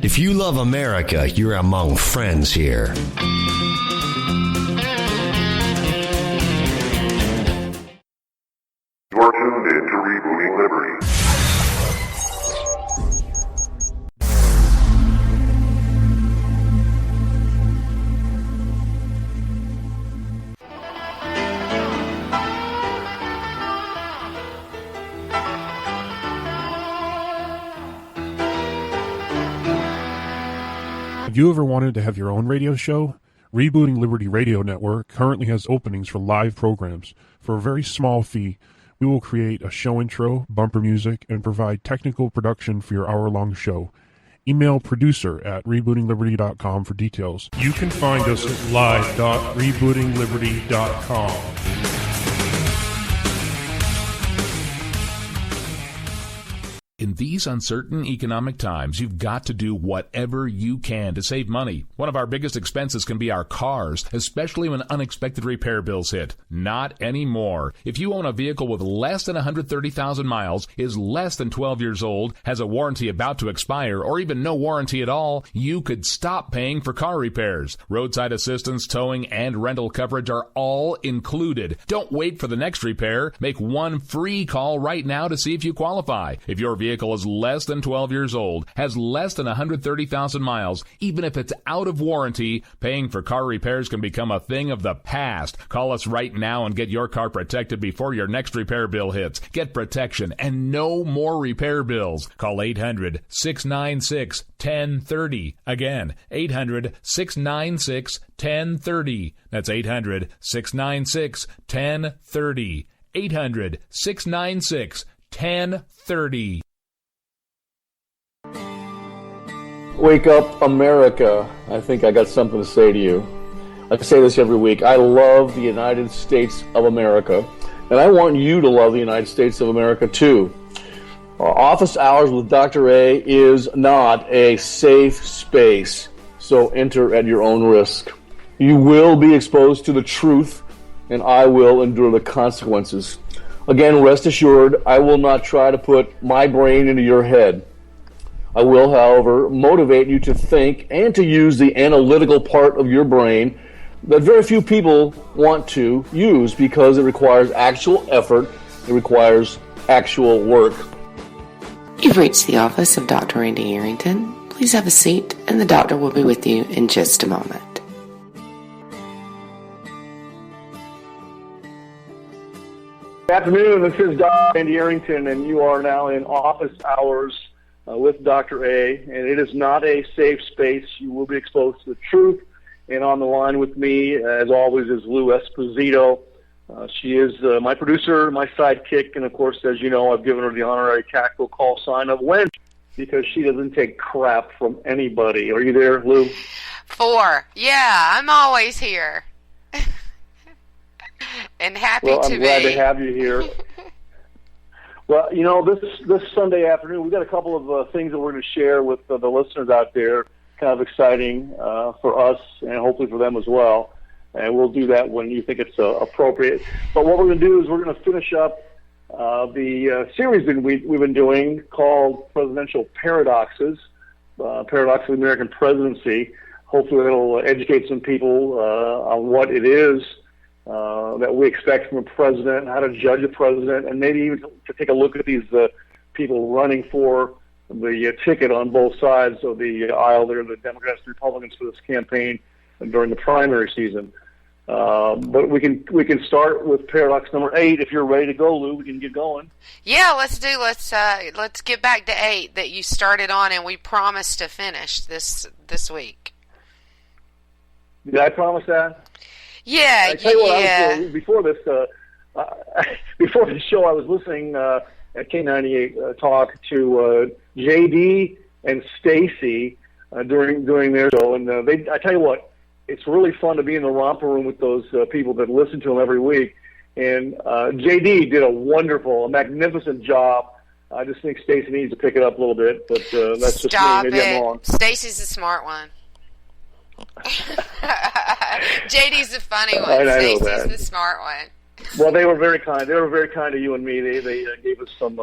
If you love America, you're among friends here. You're tuned in to Rebooting Liberty. Have you ever wanted to have your own radio show? Rebooting Liberty Radio Network currently has openings for live programs. For a very small fee, we will create a show intro, bumper music, and provide technical production for your hour-long show. Email producer@rebootingliberty.com for details. You can find us at live.rebootingliberty.com. In these uncertain economic times, you've got to do whatever you can to save money. One of our biggest expenses can be our cars, especially when unexpected repair bills hit. Not anymore. If you own a vehicle with less than 130,000 miles, is less than 12 years old, has a warranty about to expire, or even no warranty at all, you could stop paying for car repairs. Roadside assistance, towing, and rental coverage are all included. Don't wait for the next repair. Make one free call right now to see if you qualify. If your vehicle is less than 12 years old, has less than 130,000 miles, even if it's out of warranty, paying for car repairs can become a thing of the past. Call us right now and get your car protected before your next repair bill hits. Get protection and no more repair bills. Call 800-696-1030. Again, 800-696-1030. That's 800-696-1030. 800-696-1030. Wake up, America. I think I got something to say to you. I say this every week. I love the United States of America, and I want you to love the United States of America, too. Office Hours with Dr. A is not a safe space, so enter at your own risk. You will be exposed to the truth, and I will endure the consequences. Again, rest assured, I will not try to put my brain into your head. I will, however, motivate you to think and to use the analytical part of your brain that very few people want to use because it requires actual effort, it requires actual work. You've reached the office of Dr. Randy Arrington. Please have a seat, and the doctor will be with you in just a moment. Good afternoon, this is Dr. Randy Arrington, and you are now in Office Hours with Dr. A, and it is not a safe space. You will be exposed to the truth, and on the line with me, as always, is Lou Esposito. She is my producer, my sidekick, and of course, as you know, I've given her the honorary tactical call sign of Wench because she doesn't take crap from anybody. Are you there, Lou? 4. Yeah, I'm always here. And happy to be. Well, I'm glad to have you here. Well, you know, this Sunday afternoon, we've got a couple of things that we're going to share with the listeners out there, kind of exciting for us and hopefully for them as well. And we'll do that when you think it's appropriate. But what we're going to do is we're going to finish up the series that we've been doing called Presidential Paradoxes, Paradox of the American Presidency. Hopefully it'll educate some people on what it is that we expect from a president, how to judge a president, and maybe even to take a look at these people running for the ticket on both sides of the aisle there, the Democrats and Republicans for this campaign during the primary season. But we can start with paradox number 8. If you're ready to go, Lou, we can get going. Yeah, let's get back to 8 that you started on, and we promised to finish this week. Did I promise that? Yeah, I tell you what, before the show, I was listening at K98 Talk to JD and Stacy during their show, and I tell you what, it's really fun to be in the romper room with those people that listen to them every week. And JD did a magnificent job. I just think Stacy needs to pick it up a little bit, but that's just me. Maybe I'm wrong. Stacy's the smart one. JD's the funny one. Stacy's the smart one. Well, they were very kind. They were very kind to you and me. They gave us some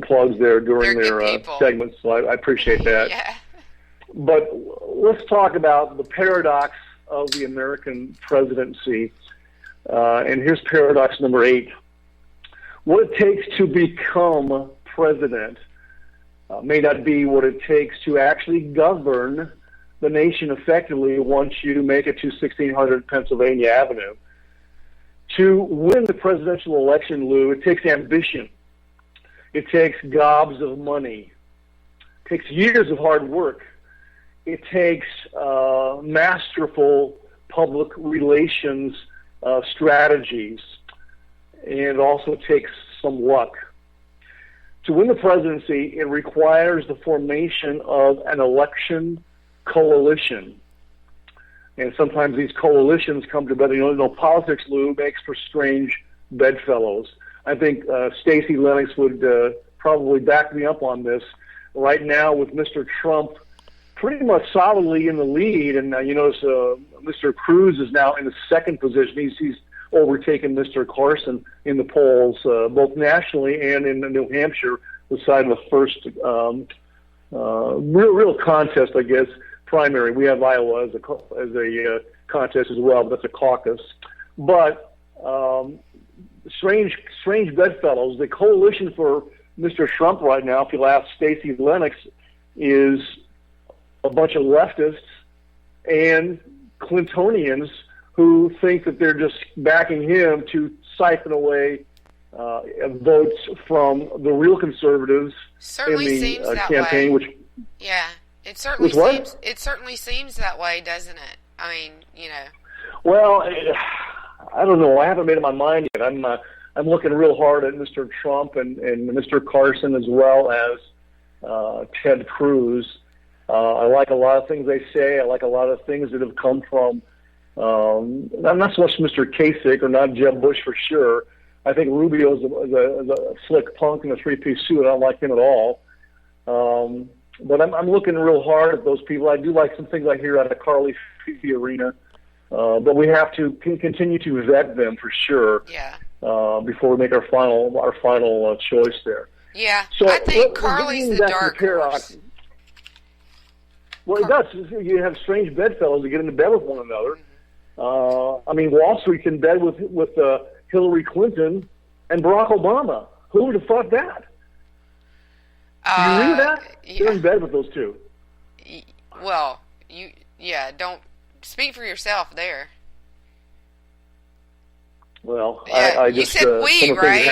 plugs there during their segments, so I appreciate that. Yeah. But let's talk about the paradox of the American presidency. And here's paradox number 8. What it takes to become president may not be what it takes to actually govern the nation effectively once you make it to 1600 Pennsylvania Avenue. To win the presidential election, Lou, it takes ambition. It takes gobs of money. It takes years of hard work. It takes masterful public relations strategies. And it also takes some luck. To win the presidency, it requires the formation of an election coalition. And sometimes these coalitions come together. You know, politics, Lou, makes for strange bedfellows. I think Stacey Lennox would probably back me up on this. Right now, with Mr. Trump pretty much solidly in the lead, and you notice Mr. Cruz is now in the second position. He's overtaken Mr. Carson in the polls, both nationally and in New Hampshire, the side of the first real contest, I guess, primary. We have Iowa as a contest as well, but that's a caucus. But strange bedfellows. The coalition for Mr. Trump right now, if you'll ask Stacey Lennox, is a bunch of leftists and Clintonians who think that they're just backing him to siphon away votes from the real conservatives Certainly in the campaign. Way. It certainly seems. It certainly seems that way, doesn't it? I mean, you know. Well, I don't know. I haven't made up my mind yet. I'm looking real hard at Mr. Trump and Mr. Carson as well as Ted Cruz. I like a lot of things they say. I like a lot of things that have come from. I'm not so much Mr. Kasich or not Jeb Bush for sure. I think Rubio is a slick punk in a three-piece suit. I don't like him at all. But I'm looking real hard at those people. I do like some things I hear out of Carly Fiorina. But we have to continue to vet them for sure. Yeah. Before we make our final choice there. Yeah. So I think Carly's the dark horse. Well, it does. You have strange bedfellows that get into bed with one another. I mean, Wall Street's in bed with Hillary Clinton and Barack Obama. Who would have thought that? Do you read that? Yeah. They're in bed with those two. Well, don't speak for yourself there. Well, Yeah, I just you said we, right?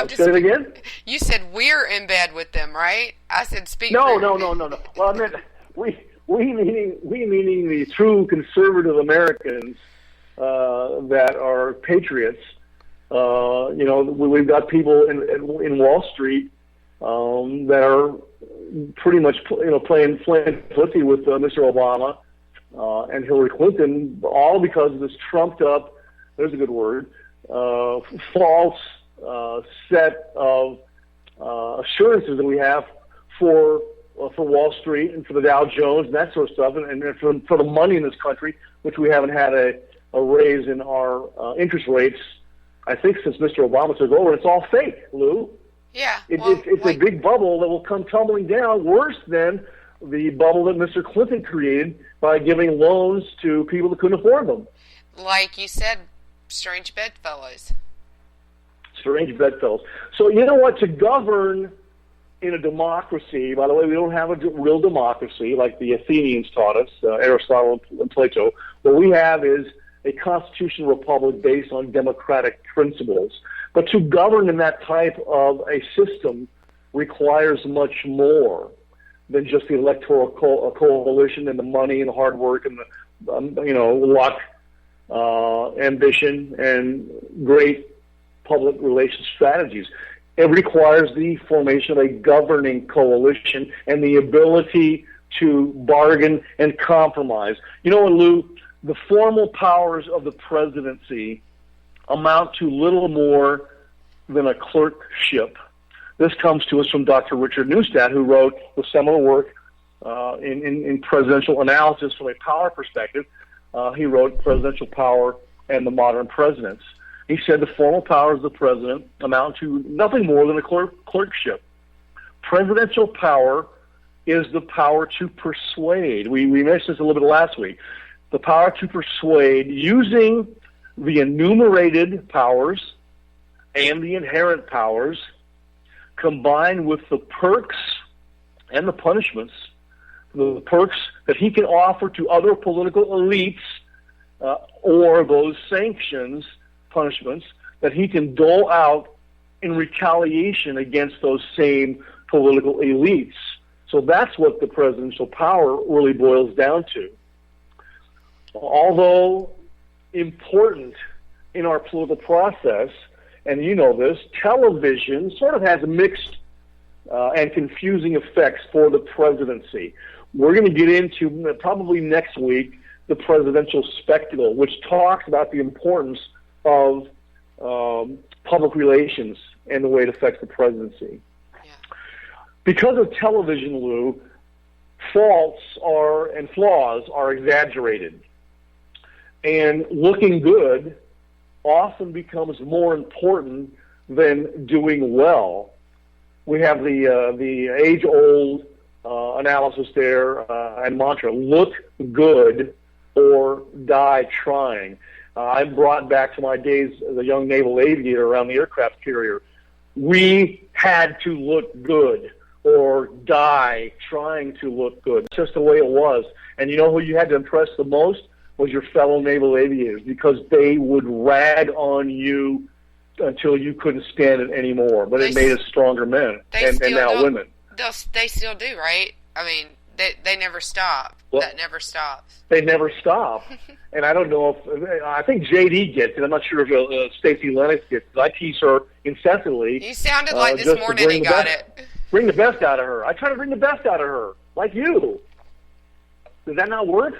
Say it again? You said we're in bed with them, right? I said speak. No. Well, I meant we meaning the true conservative Americans that are patriots. We've got people in Wall Street that are pretty much playing footsie with Mr. Obama and Hillary Clinton, all because of this trumped up, there's a good word, false set of assurances that we have for Wall Street and for the Dow Jones and that sort of stuff, and for the money in this country, which we haven't had a raise in our interest rates, I think, since Mr. Obama took over. It's all fake, Lou. Yeah. It's a big bubble that will come tumbling down, worse than the bubble that Mr. Clinton created by giving loans to people that couldn't afford them. Like you said, strange bedfellows. Strange bedfellows. So you know what? To govern in a democracy, by the way, we don't have a real democracy like the Athenians taught us, Aristotle and Plato. What we have is a constitutional republic based on democratic principles. But to govern in that type of a system requires much more than just the electoral coalition and the money and the hard work and the luck, ambition, and great public relations strategies. It requires the formation of a governing coalition and the ability to bargain and compromise. You know what, Lou? The formal powers of the presidency amount to little more than a clerkship. This comes to us from Dr. Richard Neustadt, who wrote the seminal work in presidential analysis from a power perspective. He wrote Presidential Power and the Modern Presidents. He said the formal powers of the president amount to nothing more than a clerkship. presidential power is the power to persuade. We mentioned this a little bit last week. The power to persuade using the enumerated powers and the inherent powers combined with the perks and the punishments, the perks that he can offer to other political elites or those sanctions, punishments, that he can dole out in retaliation against those same political elites. So that's what the presidential power really boils down to. Although important in our political process, and you know this, television sort of has mixed and confusing effects for the presidency. We're going to get into, probably next week, the presidential spectacle, which talks about the importance of public relations and the way it affects the presidency. Yeah. Because of television, Lou, faults and flaws are exaggerated. And looking good often becomes more important than doing well. We have the age-old analysis there and mantra, look good or die trying. I'm brought back to my days as a young naval aviator around the aircraft carrier. We had to look good or die trying to look good. It's just the way it was. And you know who you had to impress the most was your fellow naval aviators, because they would rag on you until you couldn't stand it anymore. But it made us stronger men and now women. They still do, right? I mean, they never stop. Well, that never stops. They never stop. And I don't know if I think JD gets it. I'm not sure if Stacey Lennox gets it. I tease her incessantly. You sounded like this morning he got it. Bring the best out of her. I try to bring the best out of her, like you. Does that not work?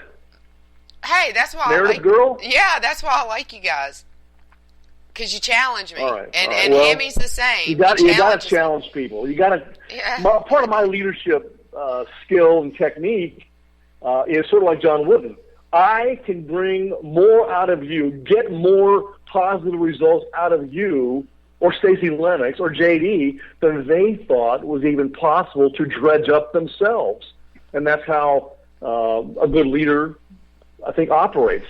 Hey, that's why Meredith I like girl? Yeah, that's why I like you guys. Because you challenge me. All right. And well, Hammy's the same. You got to challenge people. You got to. Yeah. Part of my leadership skill and technique is sort of like John Wooden. I can bring more out of you, get more positive results out of you, or Stacey Lennox, or JD, than they thought was even possible to dredge up themselves. And that's how a good leader, I think, operates.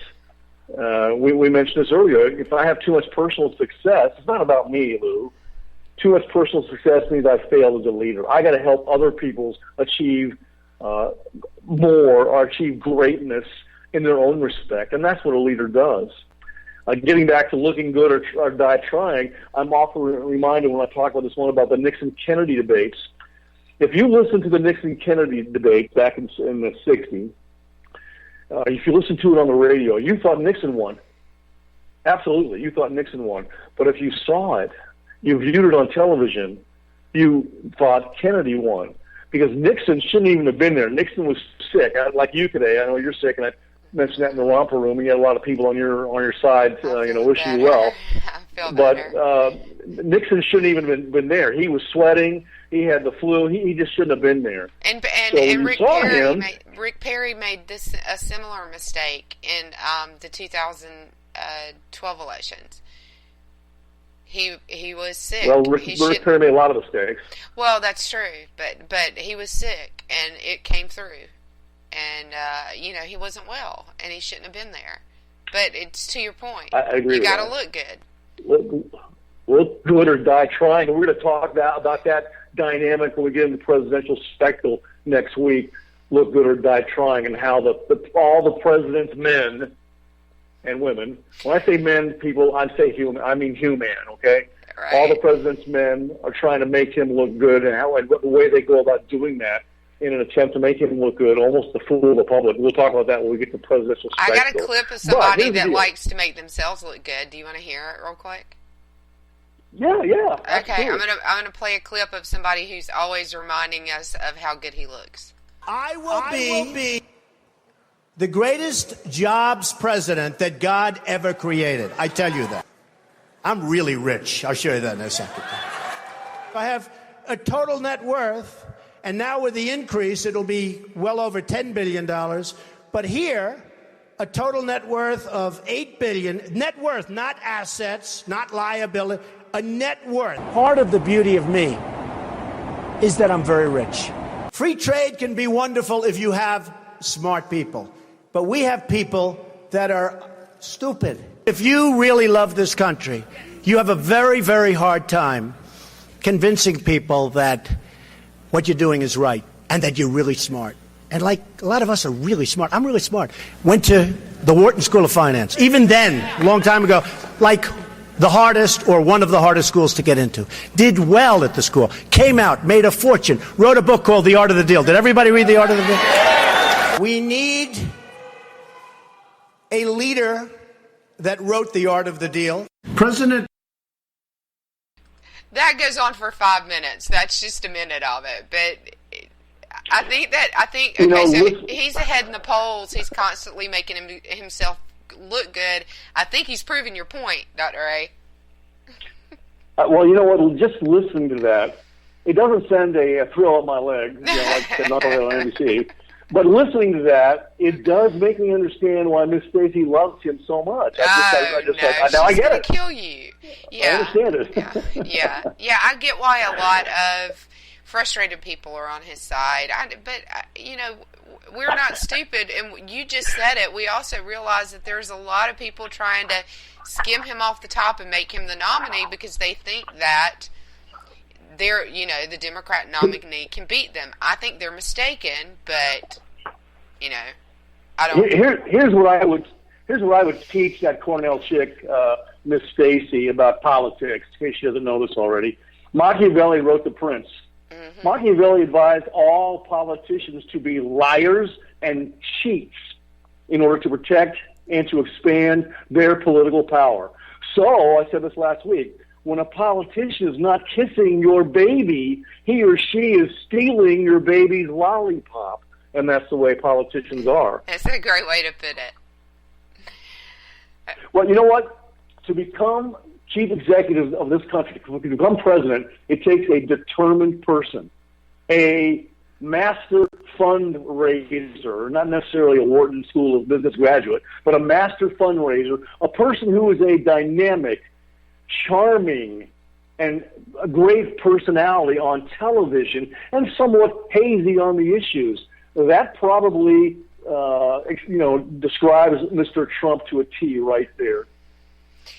We mentioned this earlier. If I have too much personal success, it's not about me, Lou. Too much personal success means I failed as a leader. I got to help other people achieve more or achieve greatness in their own respect, and that's what a leader does. Getting back to looking good or die trying, I'm often reminded when I talk about this one about the Nixon-Kennedy debates. If you listen to the Nixon-Kennedy debate back in the 60s, if you listen to it on the radio, you thought Nixon won. Absolutely, you thought Nixon won. But if you saw it, you viewed it on television, you thought Kennedy won. Because Nixon shouldn't even have been there. Nixon was sick, like you today. I know you're sick, and I mentioned that in the romper room. You had a lot of people on your side, wishing you well. I feel better. But Nixon shouldn't even have been there. He was sweating. He had the flu. He just shouldn't have been there. And Rick Perry made a similar mistake in the 2012 elections. He was sick. Well, Rick Perry made a lot of mistakes. Well, that's true, but he was sick, and it came through. And, he wasn't well, and he shouldn't have been there. But it's to your point. I agree. You got to look good. Look good or die trying. And we're going to talk about that dynamic when we get into the presidential spectacle next week. Look good or die trying, and how all the president's men and women. When I say men, people, I mean human, okay? Right. All the president's men are trying to make him look good, and the way they go about doing that in an attempt to make him look good, almost to fool the public. We'll talk about that when we get to presidential spectacle. I got a clip of somebody that likes to make themselves look good. Do you want to hear it real quick? Yeah. Okay, I'm gonna play a clip of somebody who's always reminding us of how good he looks. I will be the greatest jobs president that God ever created. I tell you that. I'm really rich. I'll show you that in a second. I have a total net worth, and now with the increase, it'll be well over $10 billion. But here, a total net worth of $8 billion. Net worth, not assets, not liability, a net worth. Part of the beauty of me is that I'm very rich. Free trade can be wonderful if you have smart people. But we have people that are stupid. If you really love this country, you have a very, very hard time convincing people that what you're doing is right and that you're really smart. And like a lot of us are really smart. I'm really smart. Went to the Wharton School of Finance. Even then, a long time ago, like the hardest or one of the hardest schools to get into. Did well at the school. Came out, made a fortune, wrote a book called The Art of the Deal. Did everybody read The Art of the Deal? We need a leader that wrote The Art of the Deal. President. That goes on for 5 minutes. That's just a minute of it. But I think, okay, so he's ahead in the polls. He's constantly making himself look good. I think he's proving your point, Dr. A. Well, you know what? Just listening to that, it doesn't send a thrill up my leg, like the knucklehead on NBC. But listening to that, it does make me understand why Miss Stacey loves him so much. Now I get it. Kill you. Yeah. I understand it. Yeah. I get why a lot of frustrated people are on his side. But we're not stupid, and you just said it. We also realize that there's a lot of people trying to skim him off the top and make him the nominee because they think that the Democrat nominee can beat them. I think they're mistaken, but I don't. Here's what I would teach that Cornell chick, Miss Stacey, about politics. In case she doesn't know this already, Machiavelli wrote The Prince. Mm-hmm. Machiavelli advised all politicians to be liars and cheats in order to protect and to expand their political power. So I said this last week. When a politician is not kissing your baby, he or she is stealing your baby's lollipop. And that's the way politicians are. That's a great way to put it. Well, you know what? To become chief executive of this country, to become president, it takes a determined person, a master fundraiser, not necessarily a Wharton School of Business graduate, but a master fundraiser, a person who is a dynamic, charming, and a great personality on television and somewhat hazy on the issues. That probably, describes Mr. Trump to a T right there.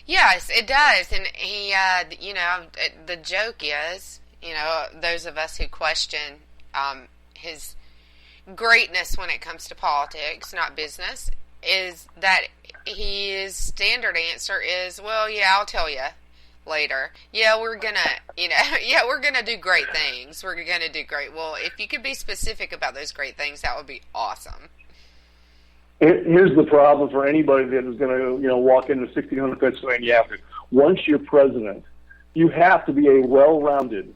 Yes, it does. And he, the joke is, those of us who question his greatness when it comes to politics, not business, is that his standard answer is, well, yeah, I'll tell you later. Yeah, we're gonna do great things. We're gonna do great. Well, if you could be specific about those great things, that would be awesome. Here's the problem for anybody that is going to, walk into 1600 Pennsylvania Avenue. Once you're president, you have to be a well-rounded,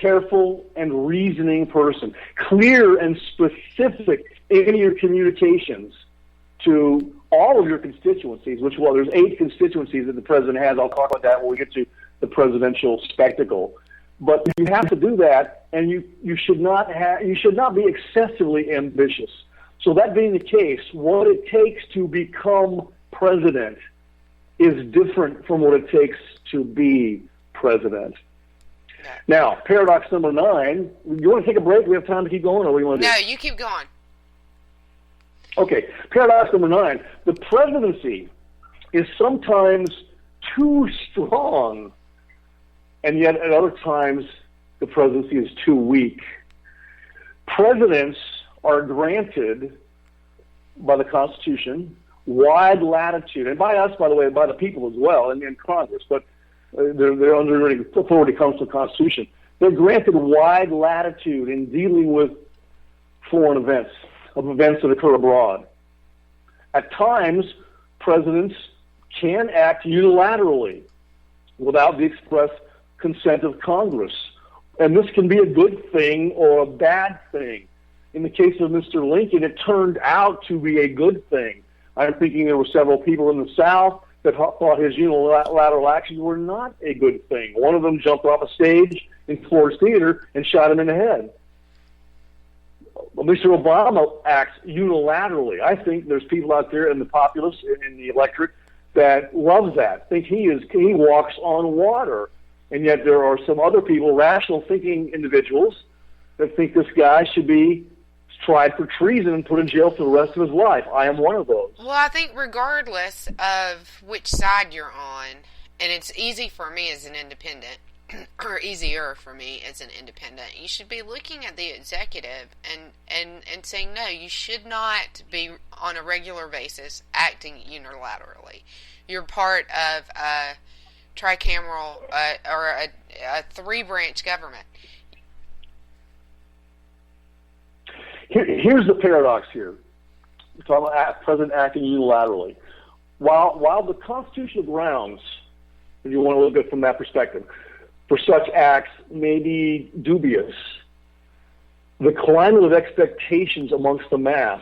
careful, and reasoning person, clear and specific in your communications to all of your constituencies, there's 8 constituencies that the president has. I'll talk about that when we get to the presidential spectacle. But you have to do that, and you should not be excessively ambitious. So that being the case, what it takes to become president is different from what it takes to be president. Now, paradox number 9. You want to take a break? We have time to keep going, or what do you want to do? No, you keep going. Okay, paradox number 9. The presidency is sometimes too strong, and yet at other times the presidency is too weak. Presidents are granted by the Constitution wide latitude, and by us, by the way, by the people as well, and in Congress, but their underlying authority comes from the Constitution. They're granted wide latitude in dealing with foreign events, of events that occur abroad. At times, presidents can act unilaterally without the express consent of Congress, and this can be a good thing or a bad thing. In the case of Mr. Lincoln, it turned out to be a good thing. I'm thinking there were several people in the South that thought his unilateral actions were not a good thing. One of them jumped off a stage in Ford's Theater and shot him in the head. Mr. Obama acts unilaterally. I think there's people out there in the populace, in the electorate, that loves that, think he walks on water. And yet there are some other people, rational thinking individuals, that think this guy should be tried for treason and put in jail for the rest of his life. I am one of those. Well, I think regardless of which side you're on, and it's easy for me as an independent, or easier for me as an independent, you should be looking at the executive and saying, no, you should not be on a regular basis acting unilaterally. You're part of a tricameral or a three-branch government. Here's the paradox here. We're talking about President acting unilaterally. While the constitutional grounds, if you want to look at it from that perspective, for such acts may be dubious, the climate of expectations amongst the mass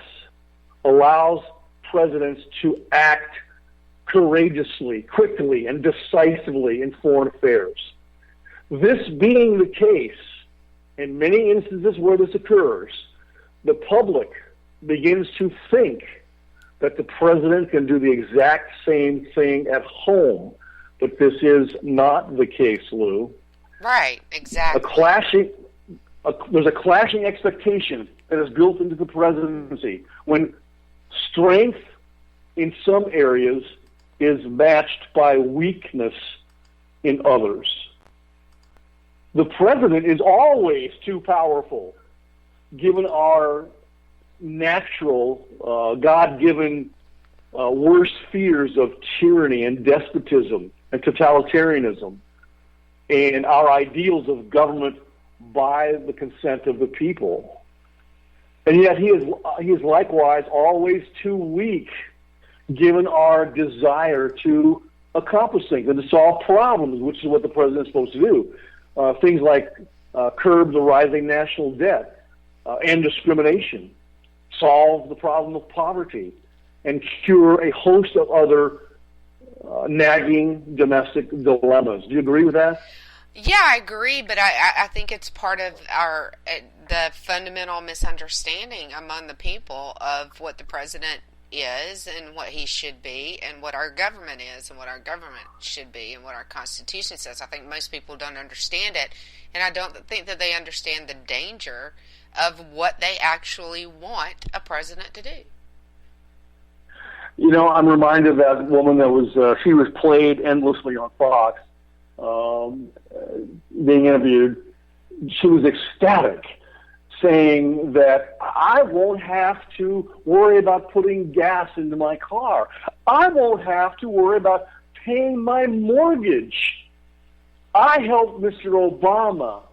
allows presidents to act courageously, quickly, and decisively in foreign affairs. This being the case, in many instances where this occurs, the public begins to think that the president can do the exact same thing at home. But this is not the case, Lou. Right, exactly. There's a clashing expectation that is built into the presidency when strength in some areas is matched by weakness in others. The president is always too powerful, given our natural, God-given worst fears of tyranny and despotism and totalitarianism, and our ideals of by the consent of the people. And yet he is likewise always too weak, given our desire to accomplish things and to solve problems, which is what the president is supposed to do. Things like curb the rising national debt, end discrimination, solve the problem of poverty, and cure a host of other nagging domestic dilemmas. Do you agree with that? Yeah, I agree, but I think it's part of the fundamental misunderstanding among the people of what the president is and what he should be and what our government is and what our government should be and what our Constitution says. I think most people don't understand it, and I don't think that they understand the danger of what they actually want a president to do. You know, I'm reminded of that woman that she was played endlessly on Fox, being interviewed. She was ecstatic, saying that I won't have to worry about putting gas into my car. I won't have to worry about paying my mortgage. I helped Mr. Obama.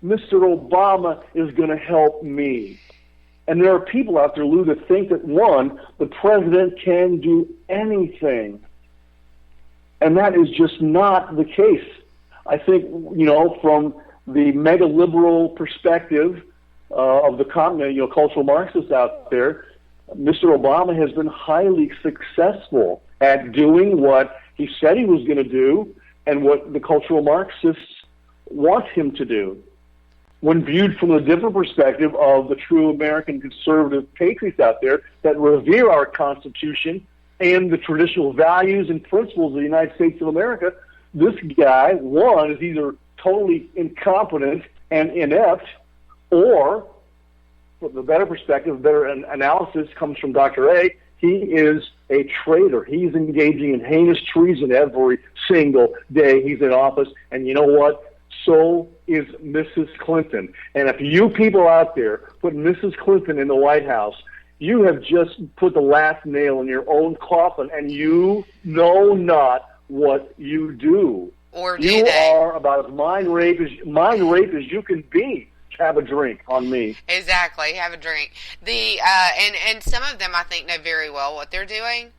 Mr. Obama is going to help me. And there are people out there, Lou, that think that, one, the president can do anything. And that is just not the case. I think, from the mega-liberal perspective of the cultural Marxists out there, Mr. Obama has been highly successful at doing what he said he was going to do and what the cultural Marxists want him to do. When viewed from a different perspective of the true American conservative patriots out there that revere our Constitution and the traditional values and principles of the United States of America, this guy, one, is either totally incompetent and inept, or, from the better perspective, better analysis comes from Dr. A, he is a traitor. He's engaging in heinous treason every single day he's in office, and you know what? So is Mrs. Clinton. And if you people out there put Mrs. Clinton in the White House, you have just put the last nail in your own coffin, and you know not what you do. Or do you they? are about as mind rape as you can be. Have a drink on me. Exactly, have a drink. And some of them I think know very well what they're doing.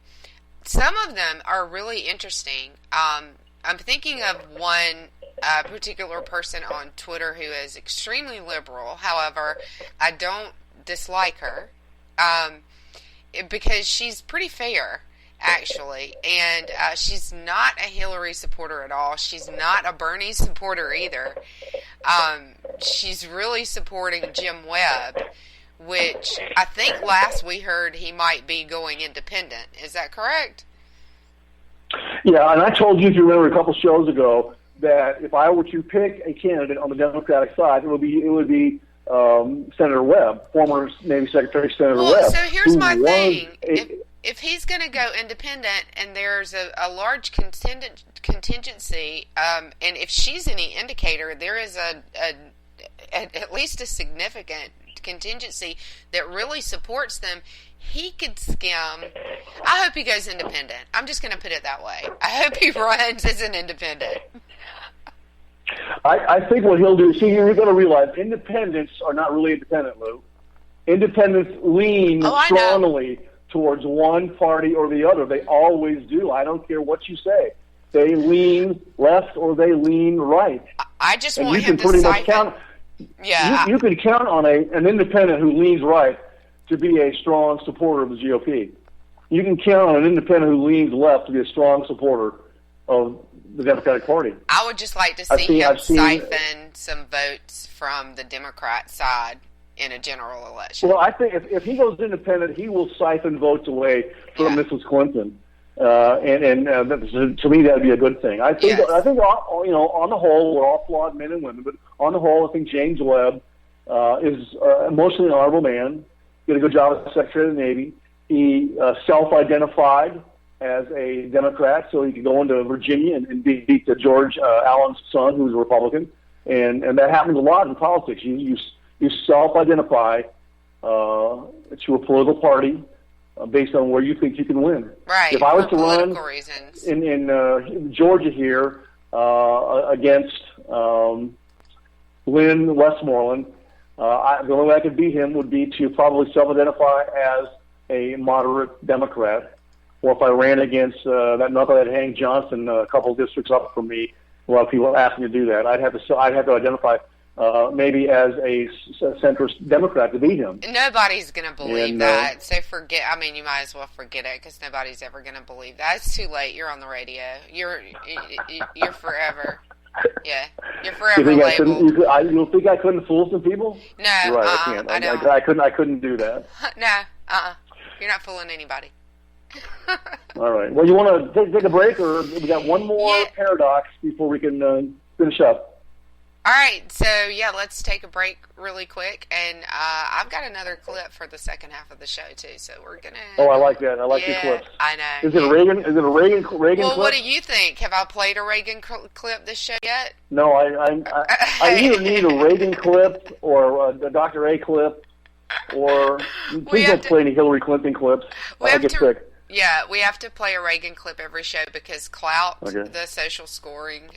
Some of them are really interesting. I'm thinking of one particular person on Twitter who is extremely liberal. However, I don't dislike her because she's pretty fair, actually. And she's not a Hillary supporter at all. She's not a Bernie supporter either. She's really supporting Jim Webb, which I think last we heard he might be going independent. Is that correct? Yeah, and I told you, if you remember a couple shows ago, that if I were to pick a candidate on the Democratic side, it would be Senator Webb, former Navy Secretary Senator Webb. So here's my thing. If he's going to go independent and there's a large contingency, and if she's any indicator, there is at least a significant contingency that really supports them, he could skim. I hope he goes independent. I'm just going to put it that way. I hope he runs as an independent. I think what he'll do, you're going to realize independents are not really independent, Lou. Independents lean strongly towards one party or the other. They always do. I don't care what you say. They lean left or they lean right. I just want him to siphon. Yeah. You can count on an independent who leans right to be a strong supporter of the GOP. You can count on an independent who leans left to be a strong supporter of the Democratic Party. I would just like to see him siphon some votes from the Democrat side in a general election. Well, I think if he goes independent, he will siphon votes away from Mrs. Clinton. And to me, that would be a good thing. I think on the whole, we're all flawed men and women, but on the whole, I think James Webb is mostly an honorable man. Did a good job as Secretary of the Navy. He self-identified as a Democrat, so he could go into Virginia and beat George Allen's son, who was a Republican, and that happens a lot in politics. You self-identify to a political party based on where you think you can win. Right. If I was to run reasons. in Georgia here against Lynn Westmoreland, the only way I could beat him would be to probably self-identify as a moderate Democrat. Or if I ran against that knucklehead Hank Johnson, a couple districts up from me, a lot of people asked me to do that. I'd have to identify maybe as a centrist Democrat to beat him. Nobody's going to believe that. So forget. I mean, you might as well forget it because nobody's ever going to believe that. It's too late. You're on the radio. You're forever. Yeah, you're forever labeled. You think I couldn't fool some people? No, right. I can't. I don't. I couldn't do that. No, you're not fooling anybody. All right. Well, you want to take a break, or we got one more paradox before we can finish up? All right. So let's take a break really quick, and I've got another clip for the second half of the show too. So we're gonna. Oh, I like that. I like the clips. I know. Is it a Reagan? Is it a Reagan clip? Well, what do you think? Have I played a Reagan clip this show yet? No, I either need a Reagan clip or a Dr. A clip, or please don't play any Hillary Clinton clips. I get sick. Yeah, we have to play a Reagan clip every show because Clout, the social scoring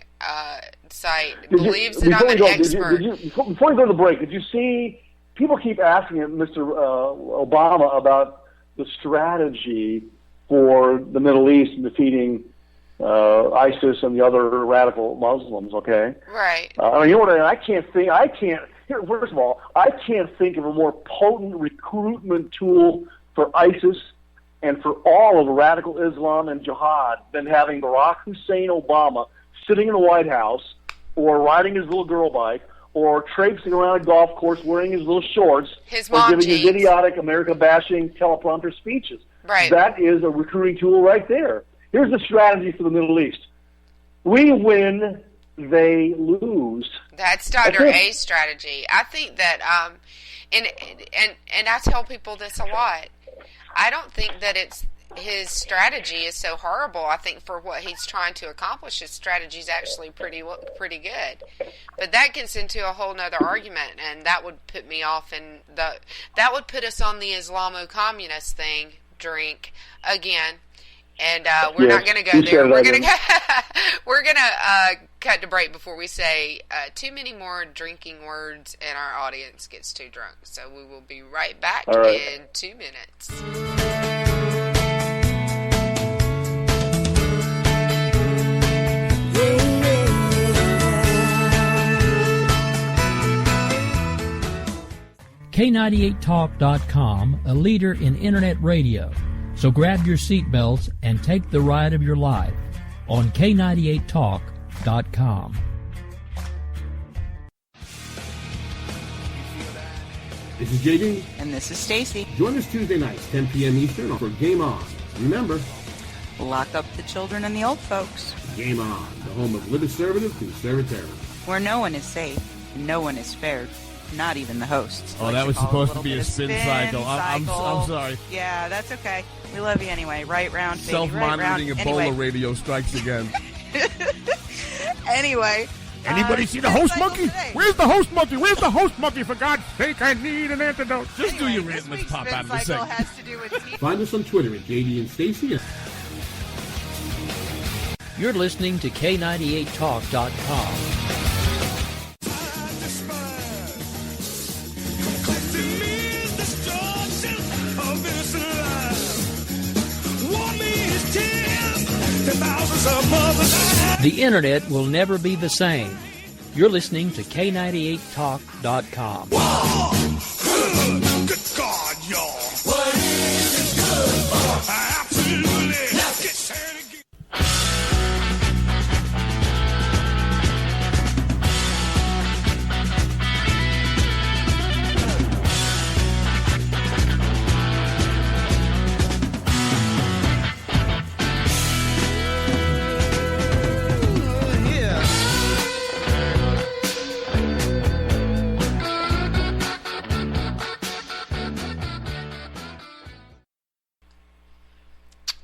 site, believes that I'm an expert. Before you go to the break, did you see, people keep asking Mr. Obama about the strategy for the Middle East in defeating ISIS and the other radical Muslims, okay? Right. You know what, first of all, I can't think of a more potent recruitment tool for ISIS and for all of radical Islam and jihad than having Barack Hussein Obama sitting in the White House or riding his little girl bike or traipsing around a golf course wearing his little shorts or giving his idiotic America-bashing teleprompter speeches. Right. That is a recruiting tool right there. Here's the strategy for the Middle East. We win, they lose. That's Dr. A's strategy. I think that, and I tell people this a lot, I don't think that his strategy is so horrible. I think for what he's trying to accomplish, his strategy is actually pretty good. But that gets into a whole nother argument, and that would put me off. And that would put us on the Islamo-communist thing, drink again. And we're not going to go there. We're going to cut to break before we say too many more drinking words and our audience gets too drunk. So we will be right back in 2 minutes. K98Talk.com, a leader in internet radio. So grab your seatbelts and take the ride of your life on K98Talk.com. This is JD. And this is Stacy. Join us Tuesday nights, 10 p.m. Eastern, for Game On. Remember, lock up the children and the old folks. Game On, the home of liberservative conservative. Where no one is safe, and no one is spared, not even the hosts. Oh, that was supposed to be a spin cycle. I'm sorry. Yeah, that's okay. We love you anyway. Right round, baby. Self-monitoring right Ebola round. radio strikes again. Anyway. Anybody see the host monkey? Where's the host monkey? Where's the host monkey? For God's sake, I need an antidote. Just do your rant. Let's pop out of the segment. Has to do with Find us on Twitter at JD and Stacy. You're listening to K98Talk.com. The internet will never be the same. You're listening to K98Talk.com. Whoa! Good God, y'all. What is it good for? Absolutely. Let's get started again.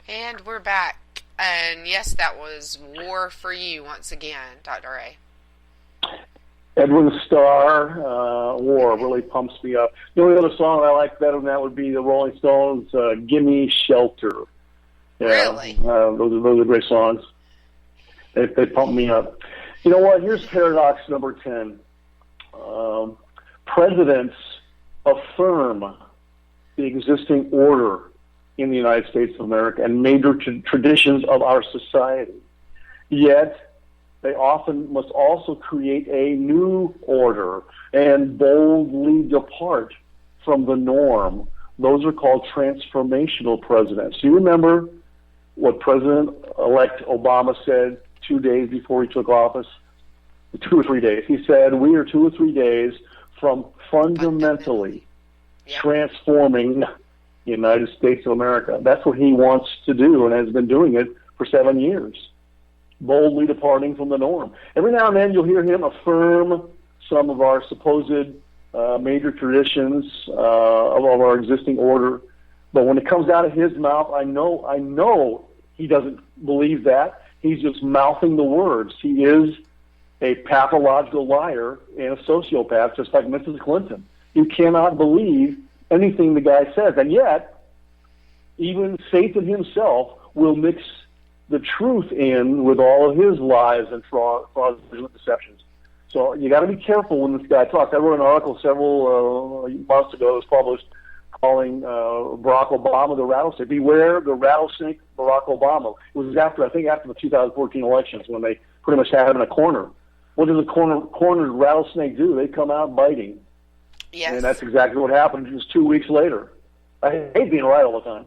And we're back. And yes, that was War for You once again, Dr. A. Edwin Starr, War, really pumps me up. The only other song I like better than that would be the Rolling Stones, Gimme Shelter. Yeah, Really? Those are great songs. They pump me up. You know what? Here's paradox number 10. Presidents affirm the existing order in the United States of America and major traditions of our society. Yet, they often must also create a new order and boldly depart from the norm. Those are called transformational presidents. You remember what President-elect Obama said 2 days before he took office? 2 or 3 days. He said, we are 2 or 3 days from fundamentally transforming the United States of America. That's what he wants to do and has been doing it for 7 years, boldly departing from the norm. Every now and then you'll hear him affirm some of our supposed major traditions of our existing order. But when it comes out of his mouth, I know he doesn't believe that. He's just mouthing the words. He is a pathological liar and a sociopath, just like Mrs. Clinton. You cannot believe anything the guy says. And yet, even Satan himself will mix the truth in with all of his lies and fraudulent deceptions. So you got to be careful when this guy talks. I wrote an article several months ago. It was published calling Barack Obama the rattlesnake. Beware the rattlesnake, Barack Obama. It was after the 2014 elections when they pretty much had him in a corner. What does a cornered rattlesnake do? They come out biting. Yes. And that's exactly what happened just 2 weeks later. I hate being right all the time.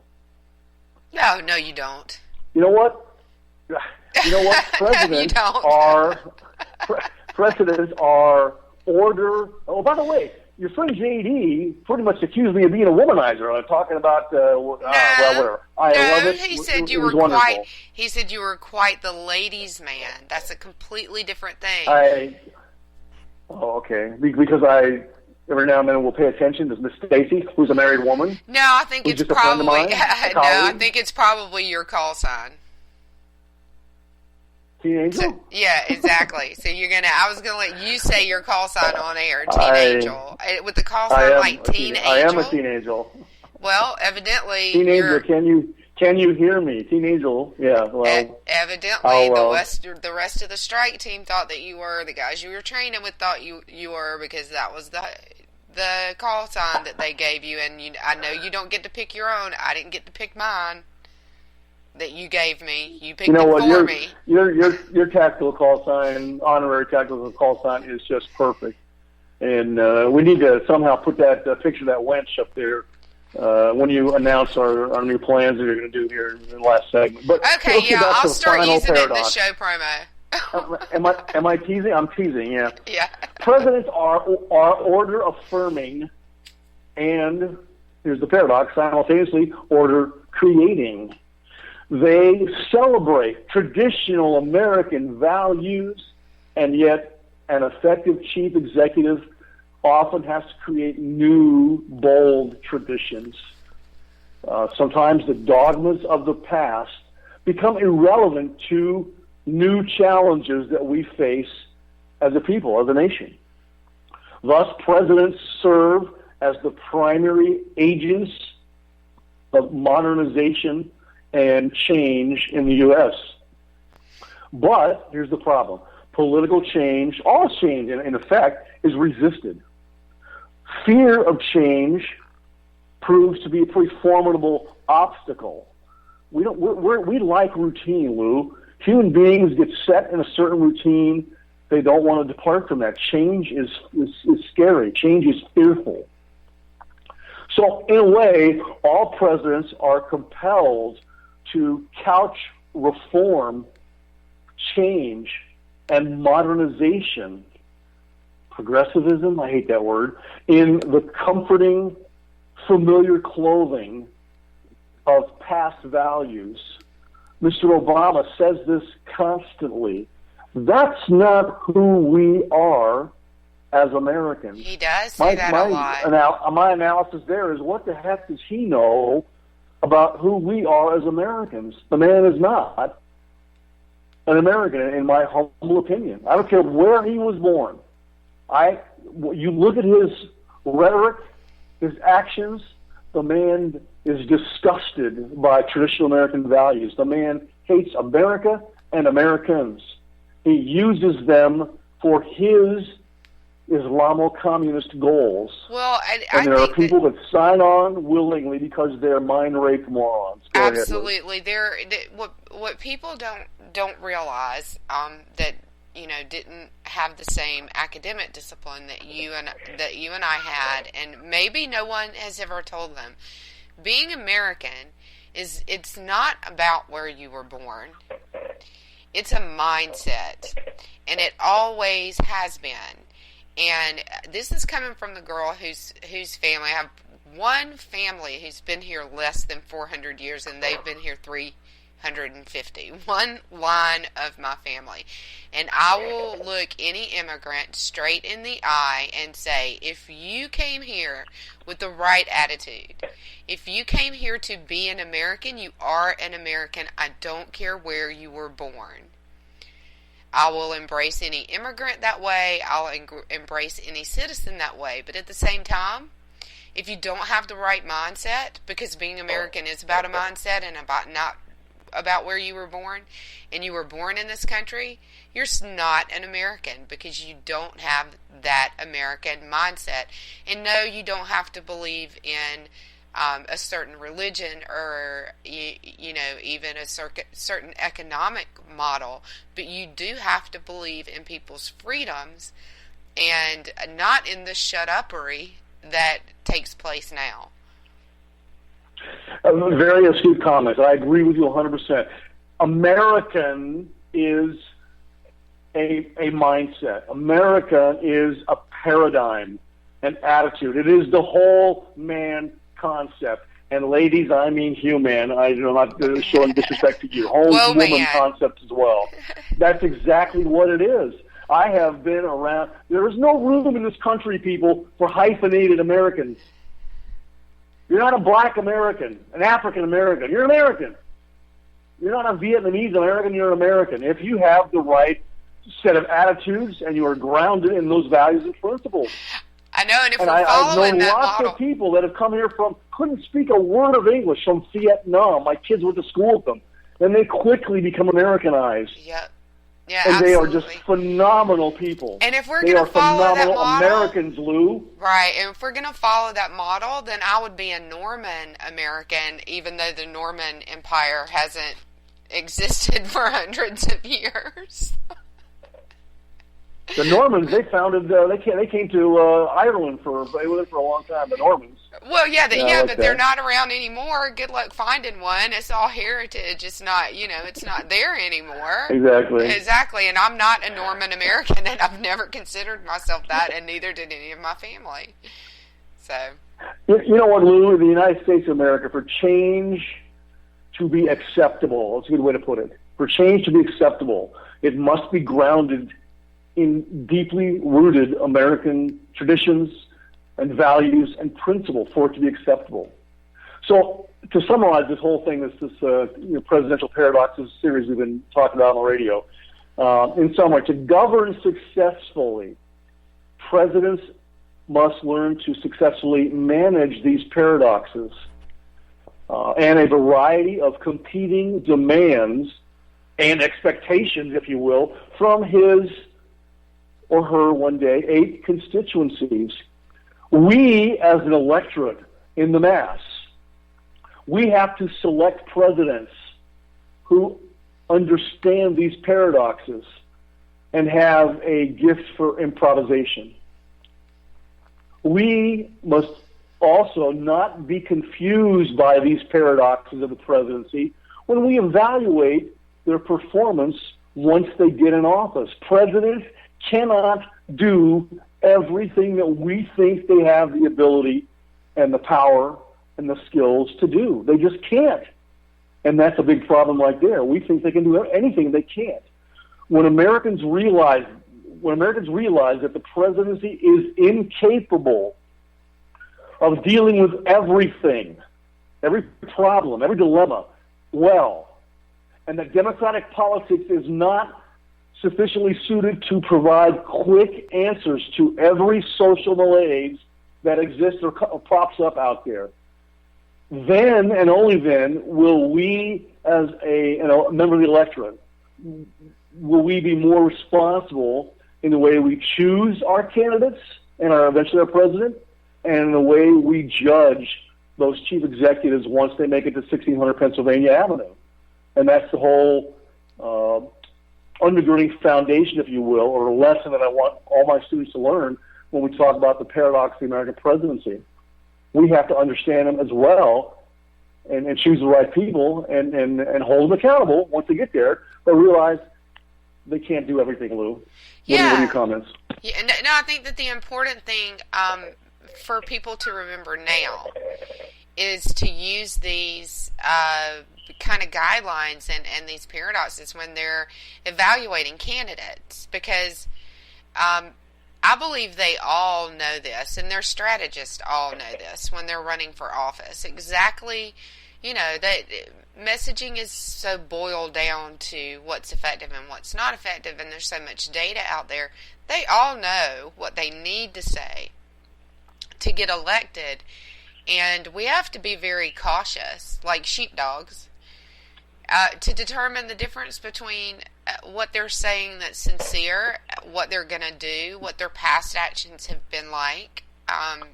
No, you don't. You know what? Presidents presidents are order. Oh, by the way, your friend JD pretty much accused me of being a womanizer. I'm talking about well, whatever. I love it. He said you were wonderful. He said you were quite the ladies' man. That's a completely different thing. Okay. Because every now and then will pay attention to Miss Stacy, who's a married woman. No, I think it's probably I think it's probably your call sign. Teen Angel? So, yeah, exactly. So I was gonna let you say your call sign on air, Teen Angel. With the call sign Teen Angel. I am a Teen Angel. Well, evidently Teen Angel, can you hear me? Teen Angel, yeah. Well, evidently the rest of the strike team thought that you were, the guys you were training with thought you were, because that was the call sign that they gave you, and I know you don't get to pick your own. I didn't get to pick mine that you gave me. You picked it for me. Your tactical call sign, honorary tactical call sign, is just perfect. And we need to somehow put that picture of that wench up there when you announce our new plans that you're going to do here in the last segment. But okay, I'll start using it in the show promo. Am I teasing? I'm teasing, yeah. Yeah. Presidents are order affirming, and here's the paradox, simultaneously order creating. They celebrate traditional American values, and yet an effective chief executive often has to create new, bold traditions. Sometimes the dogmas of the past become irrelevant to new challenges that we face as a people, as a nation. Thus, presidents serve as the primary agents of modernization and change in the U.S. But here's the problem. Political change, all change in effect, is resisted. Fear of change proves to be a pretty formidable obstacle. We like routine, Lou. Human beings get set in a certain routine. They don't want to depart from that. Change is scary. Change is fearful. So, in a way, all presidents are compelled to couch reform, change, and modernization, progressivism, I hate that word, in the comforting, familiar clothing of past values. Mr. Obama says this constantly. That's not who we are as Americans. He does say that a lot. My analysis there is, what the heck does he know about who we are as Americans? The man is not an American, in my humble opinion. I don't care where he was born. You look at his rhetoric, his actions, the man is disgusted by traditional American values. The man hates America and Americans. He uses them for his Islamo-communist goals. Well, and there are people that sign on willingly because they're mind-raped morons. Absolutely. What people don't realize that didn't have the same academic discipline that you and I had, and maybe no one has ever told them. Being American it's not about where you were born. It's a mindset, and it always has been. And this is coming from the girl whose family. I have one family who's been here less than 400 years, and they've been here 350. One line of my family. And I will look any immigrant straight in the eye and say, if you came here with the right attitude, if you came here to be an American, you are an American. I don't care where you were born. I will embrace any immigrant that way. I'll embrace any citizen that way. But at the same time, if you don't have the right mindset, because being American is about a mindset and not about where you were born, and you were born in this country, you're not an American because you don't have that American mindset. And no, you don't have to believe in a certain religion or even a certain economic model, but you do have to believe in people's freedoms and not in the shut-uppery that takes place now. Very astute comments. I agree with you 100%. American is a mindset. America is a paradigm, an attitude. It is the whole man concept. And ladies, I mean human. I'm not showing disrespect to you. Whole woman concept as well. That's exactly what it is. I have been around. There is no room in this country, people, for hyphenated Americans. You're not a black American, an African American. You're an American. You're not a Vietnamese American. You're an American. If you have the right set of attitudes and you are grounded in those values and principles. I know, and if we're following that model. I've known lots of people that have come here couldn't speak a word of English from Vietnam. My kids went to school with them. And they quickly become Americanized. Yep. Yeah, and absolutely. They are just phenomenal people. And if we're going to follow that model, Americans, Lou. Right. And if we're going to follow that model, then I would be a Norman American, even though the Norman Empire hasn't existed for hundreds of years. The Normans, they founded. They came to Ireland they were there for a long time. The Normans. Well, but they're not around anymore. Good luck finding one. It's all heritage. It's not, it's not there anymore. Exactly. And I'm not a Norman American, and I've never considered myself that, and neither did any of my family. So. You know what, Lou? In the United States of America, for change to be acceptable, that's a good way to put it, for change to be acceptable, it must be grounded in deeply rooted American traditions and values and principles for it to be acceptable. So to summarize this whole thing, this presidential paradoxes series we've been talking about on the radio, in summary, to govern successfully, presidents must learn to successfully manage these paradoxes and a variety of competing demands and expectations, if you will, from his or her one day 8 constituencies. We, as an electorate in the mass, we have to select presidents who understand these paradoxes and have a gift for improvisation. We must also not be confused by these paradoxes of the presidency when we evaluate their performance once they get in office. Presidents cannot do everything that we think they have the ability and the power and the skills to do. They just can't. And that's a big problem right there. We think they can do anything, they can't. When Americans realize that the presidency is incapable of dealing with everything, every problem, every dilemma, well, and that democratic politics is not sufficiently suited to provide quick answers to every social malaise that exists or pops up out there, then and only then will we, as a member of the electorate, will we be more responsible in the way we choose our candidates and eventually our president, and in the way we judge those chief executives once they make it to 1600 Pennsylvania Avenue. And that's the whole undergirding foundation, if you will, or a lesson that I want all my students to learn when we talk about the paradox of the American presidency. We have to understand them as well and choose the right people and hold them accountable once they get there, but realize they can't do everything, Lou. What are your comments? Yeah, no, I think that the important thing for people to remember now is to use these kind of guidelines and these paradoxes when they're evaluating candidates, because I believe they all know this, and their strategists all know this when they're running for office. Exactly, that messaging is so boiled down to what's effective and what's not effective, and there's so much data out there. They all know what they need to say to get elected, and we have to be very cautious, like sheepdogs, to determine the difference between what they're saying that's sincere, what they're going to do, what their past actions have been like, and,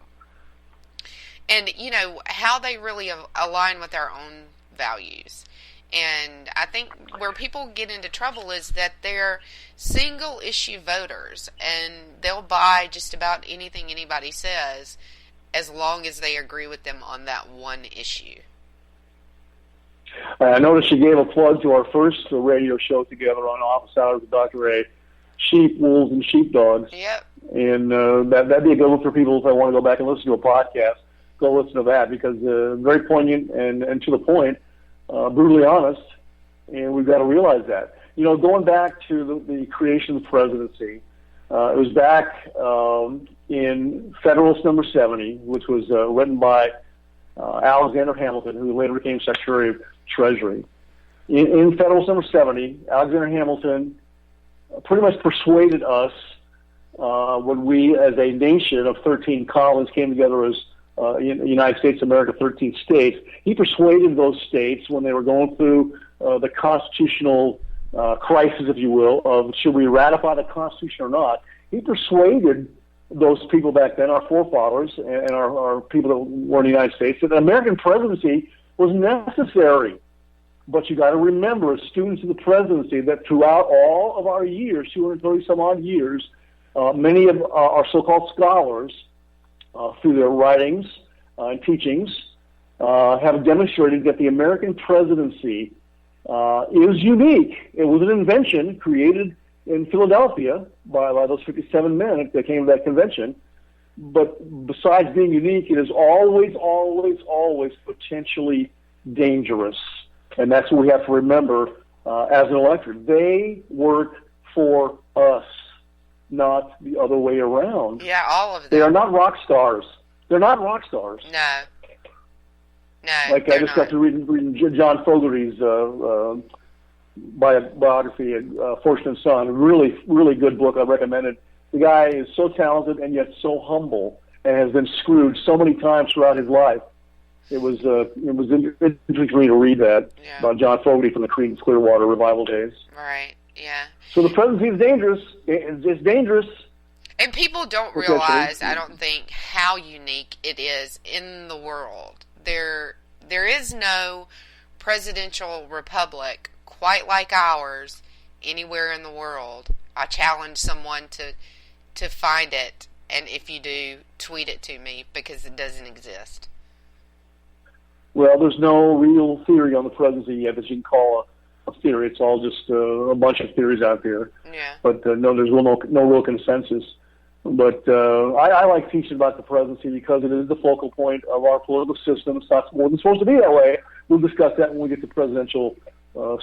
how they really align with our own values. And I think where people get into trouble is that they're single-issue voters, and they'll buy just about anything anybody says as long as they agree with them on that one issue. I noticed you gave a plug to our first radio show together on Office Hours with Dr. A, Sheep, Wolves, and Sheepdogs. Yep. And that'd be a good one for people if they want to go back and listen to a podcast. Go listen to that, because very poignant and to the point, brutally honest, and we've got to realize that. Going back to the creation of the presidency, it was back in Federalist Number 70, which was written by Alexander Hamilton, who later became Secretary of Treasury. In Federalist Number 70, Alexander Hamilton pretty much persuaded us when we, as a nation of 13 colonies, came together as United States of America, 13 states. He persuaded those states when they were going through the constitutional crisis, if you will, of should we ratify the Constitution or not. He persuaded those people back then, our forefathers and our people that were in the United States, that the American presidency was necessary. But you got to remember, as students of the presidency, that throughout all of our years, 230 some odd years, many of our so-called scholars, through their writings and teachings, have demonstrated that the American presidency is unique. It was an invention created in Philadelphia by those 57 men that came to that convention. But besides being unique, it is always, always, always potentially dangerous. And that's what we have to remember as an electorate. They work for us, not the other way around. Yeah, all of them. They are not rock stars. They're not rock stars. No. No, like I just got to reading John Fogerty's biography, Fortune and Son. Really, really good book. I recommend it. The guy is so talented and yet so humble, and has been screwed so many times throughout his life. It was interesting for me to read that about John Fogerty from the Creedence Clearwater revival days. Right. Yeah. So the presidency is dangerous. It's dangerous. And people don't realize, I don't think, how unique it is in the world. There is no presidential republic quite like ours anywhere in the world. I challenge someone to find it, and if you do, tweet it to me, because it doesn't exist. Well, there's no real theory on the presidency yet that you can call a theory. It's all just a bunch of theories out there. Yeah. But no, there's no real consensus. But I like teaching about the presidency because it is the focal point of our political system. It's not more than supposed to be that way. We'll discuss that when we get to presidential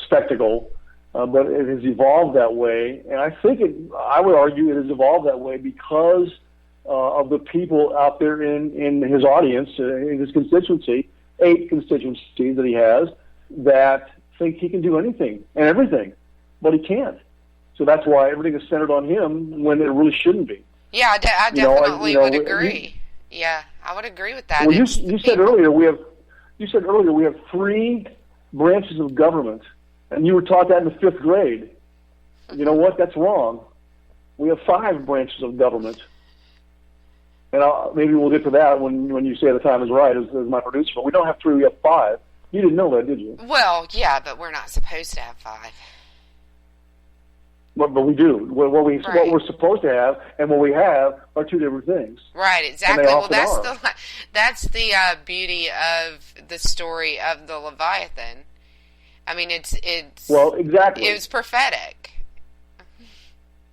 spectacle. But it has evolved that way, and I think I would argue it has evolved that way because of the people out there in his audience, in his constituency, 8 constituencies that he has, that think he can do anything and everything, but he can't. So that's why everything is centered on him when it really shouldn't be. Yeah, I definitely would agree. Yeah, I would agree with that. Well, you said earlier we have 3 branches of government, and you were taught that in the 5th grade. You know what? That's wrong. We have 5 branches of government, and maybe we'll get to that when you say the time is right, as my producer. But we don't have 3; we have 5. You didn't know that, did you? Well, yeah, but we're not supposed to have 5. But we do. What we're supposed to have and what we have are 2 different things. Right, exactly. Well, that's the beauty of the story of the Leviathan. I mean, it's well, exactly. It was prophetic.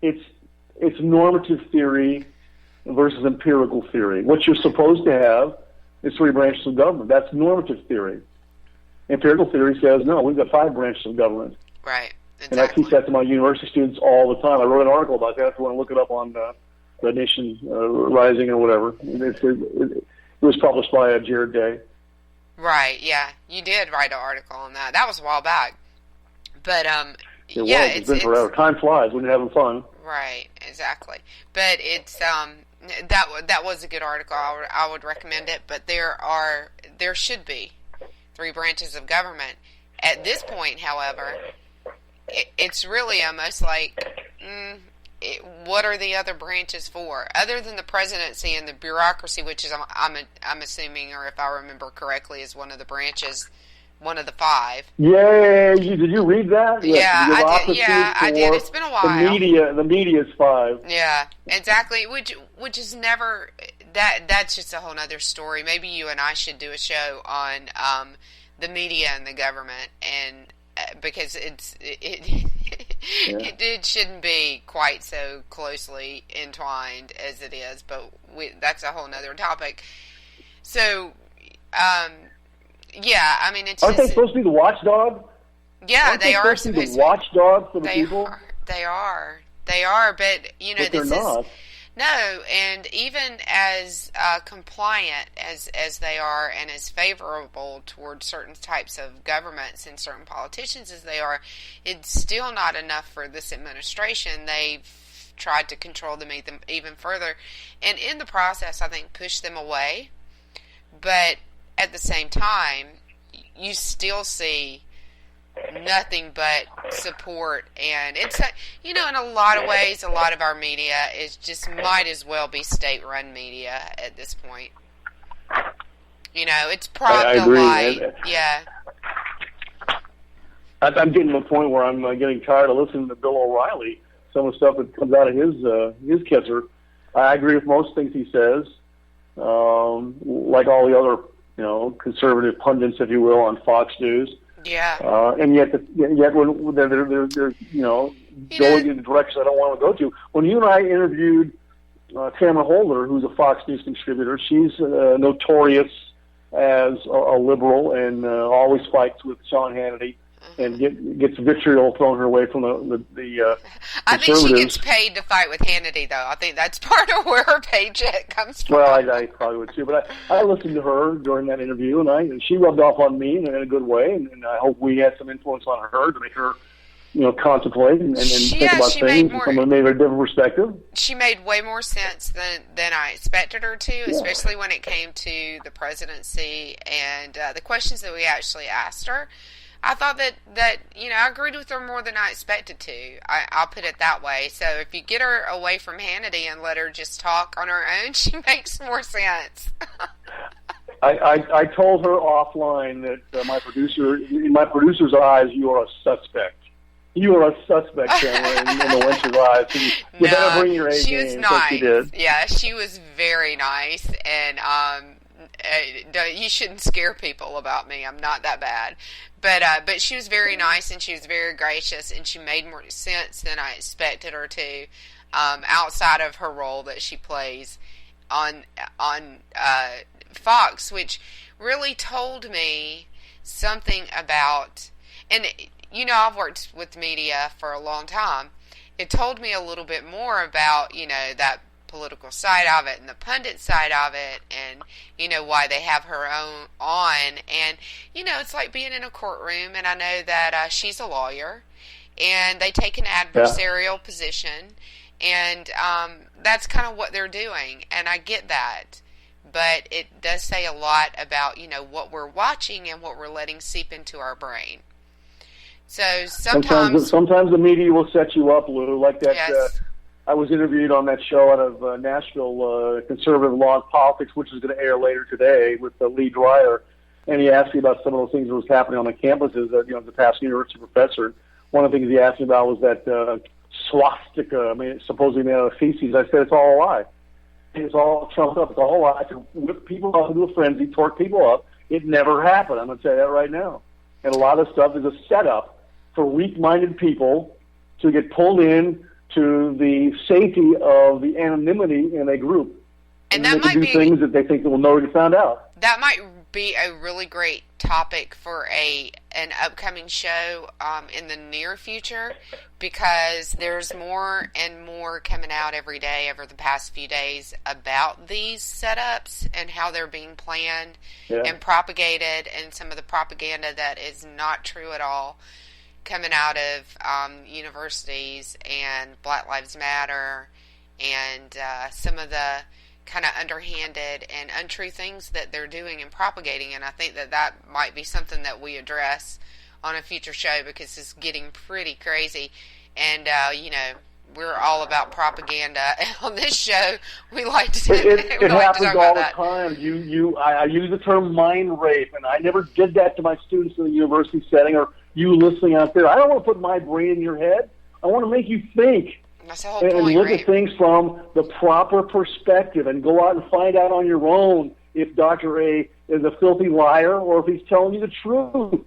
It's normative theory versus empirical theory. What you're supposed to have is 3 branches of government. That's normative theory. Empirical theory says no. We've got 5 branches of government. Right. Exactly. And I teach that to my university students all the time. I wrote an article about that if you want to look it up on the Nation Rising or whatever. It was published by Jared Day. Right, yeah. You did write an article on that. That was a while back. But, It's been forever. Time flies when you're having fun. Right, exactly. But it's, that was a good article. I would recommend it. But there should be 3 branches of government. At this point, however, it's really almost like, what are the other branches for? Other than the presidency and the bureaucracy, which is, I'm assuming, or if I remember correctly, is one of the branches, one of the 5. Yeah, did you read that? Yeah, I did. Yeah, I did. It's been a while. The media is 5. Yeah, exactly. Which is never that's just a whole other story. Maybe you and I should do a show on the media and the government, and because it shouldn't be quite so closely entwined as it is, but that's a whole nother topic. So, yeah, I mean, aren't they supposed to be the watchdog? Yeah, they are supposed to be the watchdog for the people. They are, but but they're not. No, and even as compliant as they are and as favorable towards certain types of governments and certain politicians as they are, it's still not enough for this administration. They've tried to control them even further, and in the process, I think, push them away. But at the same time, you still see nothing but support, and it's in a lot of ways, a lot of our media is just might as well be state-run media at this point. It's probably yeah. I'm getting to a point where I'm getting tired of listening to Bill O'Reilly. Some of the stuff that comes out of his kisser. I agree with most things he says, like all the other conservative pundits, if you will, on Fox News. Yeah. And yet when they're going in the direction I don't want to go to. When you and I interviewed Tamara Holder, who's a Fox News contributor, she's a notorious as a liberal and always fights with Sean Hannity and gets vitriol thrown her way from the I think she gets paid to fight with Hannity, though. I think that's part of where her paycheck comes from. Well, I probably would too, but I listened to her during that interview, and she rubbed off on me in a good way, and I hope we had some influence on her to make her, contemplate and think about things from a maybe a different perspective. She made way more sense than I expected her to, especially when it came to the presidency and the questions that we actually asked her. I thought that I agreed with her more than I expected to. I'll put it that way. So if you get her away from Hannity and let her just talk on her own, she makes more sense. I told her offline that in my producer's eyes, you are a suspect. You are a suspect, Cameron, in the Wench's eyes. You better bring your A game. She was nice. She did. Yeah, she was very nice, and you shouldn't scare people about me. I'm not that bad. But she was very nice, and she was very gracious, and she made more sense than I expected her to, outside of her role that she plays on Fox, which really told me something about, and I've worked with media for a long time. It told me a little bit more about, that political side of it and the pundit side of it, and why they have her own on, and it's like being in a courtroom, and I know that she's a lawyer, and they take an adversarial position, and that's kind of what they're doing, and I get that, but it does say a lot about what we're watching and what we're letting seep into our brain. So sometimes the media will set you up, Lou, like that. Yes. I was interviewed on that show out of Nashville, Conservative Law and Politics, which is going to air later today with Lee Dreyer, and he asked me about some of those things that was happening on the campuses. The past university professor. One of the things he asked me about was that swastika, supposedly made out of feces. I said it's all a lie. It's all trumped up. It's all a lie to whip people up into a frenzy, torque people up. It never happened. I'm going to tell you that right now. And a lot of stuff is a setup for weak-minded people to get pulled in to the safety of the anonymity in a group. And that might be things that they think that will never get found out. That might be a really great topic for an upcoming show in the near future, because there's more and more coming out every day over the past few days about these setups and how they're being planned and propagated, and some of the propaganda that is not true at all coming out of universities and Black Lives Matter and some of the kind of underhanded and untrue things that they're doing and propagating. And I think that might be something that we address on a future show, because it's getting pretty crazy. And, we're all about propaganda. On this show, we like to it happens all the time. I use the term mind rape, and I never did that to my students in the university setting, or you listening out there. I don't want to put my brain in your head. I want to make you think. That's the whole point, look at things from the proper perspective, and go out and find out on your own if Dr. A is a filthy liar or if he's telling you the truth.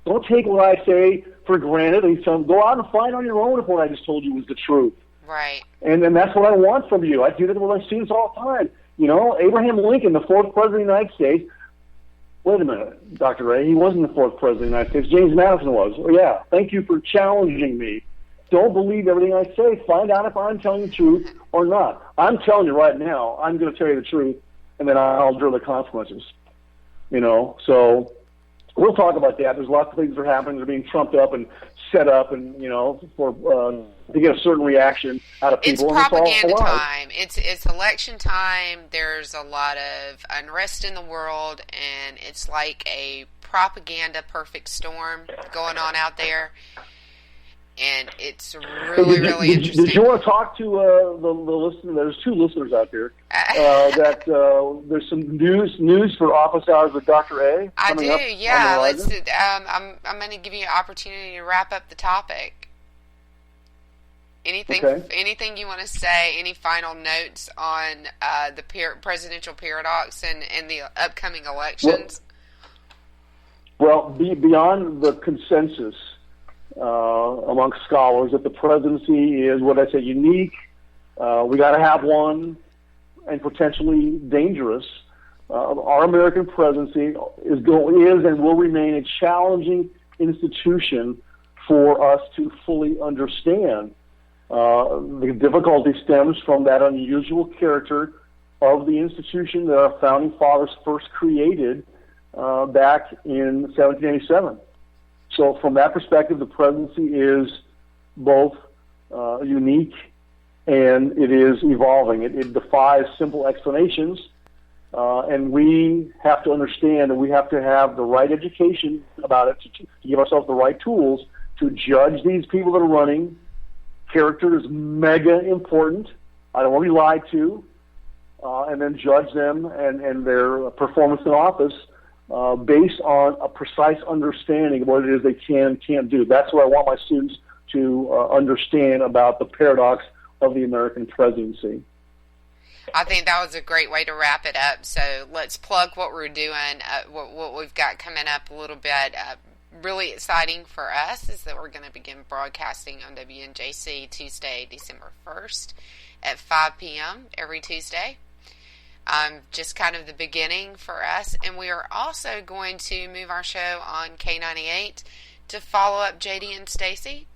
Don't take what I say for granted. Go out and find on your own if what I just told you was the truth. Right. And that's what I want from you. I do that with my students all the time. Abraham Lincoln, the fourth president of the United States. Wait a minute, Dr. A, he wasn't the fourth president of the United States. James Madison was. Oh, yeah. Thank you for challenging me. Don't believe everything I say. Find out if I'm telling the truth or not. I'm telling you right now, I'm going to tell you the truth, and then I'll drill the consequences. So we'll talk about that. There's lots of things that are happening. They're being trumped up and set up, and for to get a certain reaction out of people. It's propaganda time. It's election time. There's a lot of unrest in the world, and it's like a propaganda perfect storm going on out there. And it's really, really interesting. Did you want to talk to the listener? There's two listeners out there. That there's some news for office hours with Dr. A. I do, yeah. I'm going to give you an opportunity to wrap up the topic. Anything you want to say? Any final notes on the presidential paradox and the upcoming elections? Well, beyond the consensus amongst scholars that the presidency is, what I say, unique. We got to have one, and potentially dangerous. our American presidency is and will remain a challenging institution for us to fully understand. The difficulty stems from that unusual character of the institution that our founding fathers first created back in 1787. So from that perspective, the presidency is both unique and it is evolving. It defies simple explanations, and we have to understand, and we have to have the right education about it to give ourselves the right tools to judge these people that are running. Character is mega important. I don't want to be lied to, and then judge them and their performance in office based on a precise understanding of what it is they can and can't do. That's what I want my students to understand about the paradox of the American presidency. I think that was a great way to wrap it up. So let's plug what we're doing, what we've got coming up a little bit. Really exciting for us is that we're going to begin broadcasting on WNJC Tuesday, December 1st at 5 p.m. every Tuesday. Just kind of the beginning for us. And we are also going to move our show on K98 to follow up JD and Stacy.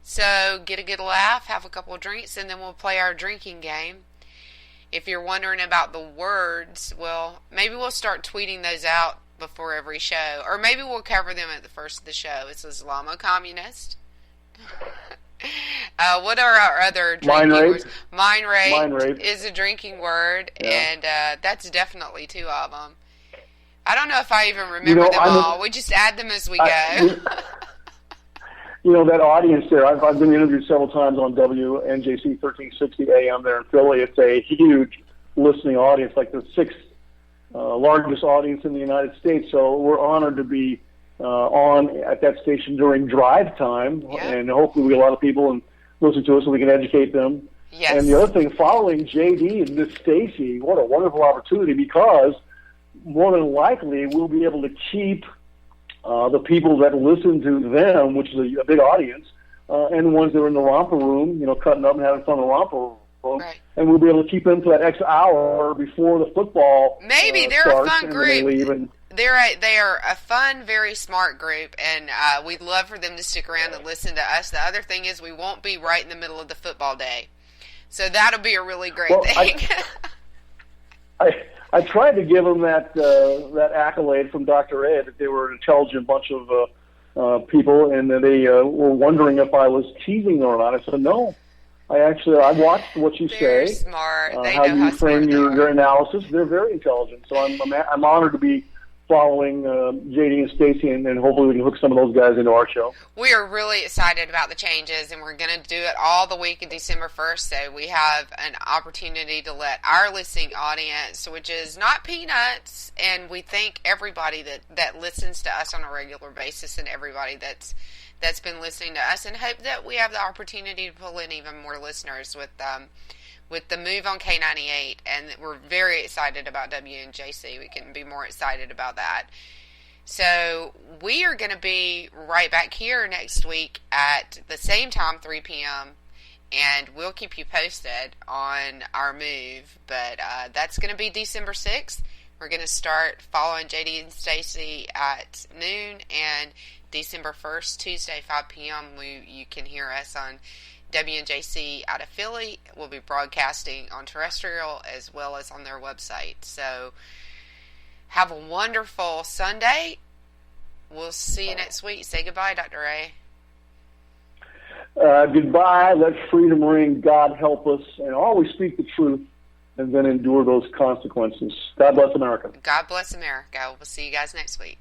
So get a good laugh, have a couple of drinks, and then we'll play our drinking game. If you're wondering about the words, well, maybe we'll start tweeting those out before every show. Or maybe we'll cover them at the first of the show. It's Islamo-communist. What are our other drinking words? Mind rape is a drinking word, and that's definitely two of them. I don't know if I even remember them all. We just add them as we go. That audience there, I've been interviewed several times on WNJC 1360 AM there in Philly. It's a huge listening audience, like the sixth largest audience in the United States. So we're honored to be on at that station during drive time, and hopefully we get a lot of people and listen to us so we can educate them. Yes. And the other thing, following JD and Miss Stacy, what a wonderful opportunity, because more than likely we'll be able to keep the people that listen to them, which is a big audience, and the ones that are in the romper room, cutting up and having fun in the romper room. Right. And we'll be able to keep them for that extra hour before the football Maybe they're starts, a fun group. They are a fun, very smart group, and we'd love for them to stick around and listen to us. The other thing is we won't be right in the middle of the football day. So that'll be a really great thing. I tried to give them that accolade from Dr. Ed that they were an intelligent bunch of people, and that they were wondering if I was teasing them or not. I said, no. I watched what you They're say. Smart. They how know you how frame smart your analysis. They're very intelligent. So I'm honored to be following JD and Stacy, and hopefully we can hook some of those guys into our show. We are really excited about the changes, and we're going to do it all the week of December 1st, so we have an opportunity to let our listening audience, which is not peanuts, and we thank everybody that listens to us on a regular basis and everybody that's been listening to us, and hope that we have the opportunity to pull in even more listeners with the move on K98, and we're very excited about WNJC. We couldn't be more excited about that. So we are going to be right back here next week at the same time, 3 p.m., and we'll keep you posted on our move. But that's going to be December 6th. We're going to start following JD and Stacy at noon, and December 1st, Tuesday, 5 p.m., you can hear us on WNJC out of Philly. We'll be broadcasting on terrestrial as well as on their website. So have a wonderful Sunday. We'll see you next week. Say goodbye, Dr. Ray. Goodbye. Let freedom ring. God help us. And always speak the truth and then endure those consequences. God bless America. God bless America. We'll see you guys next week.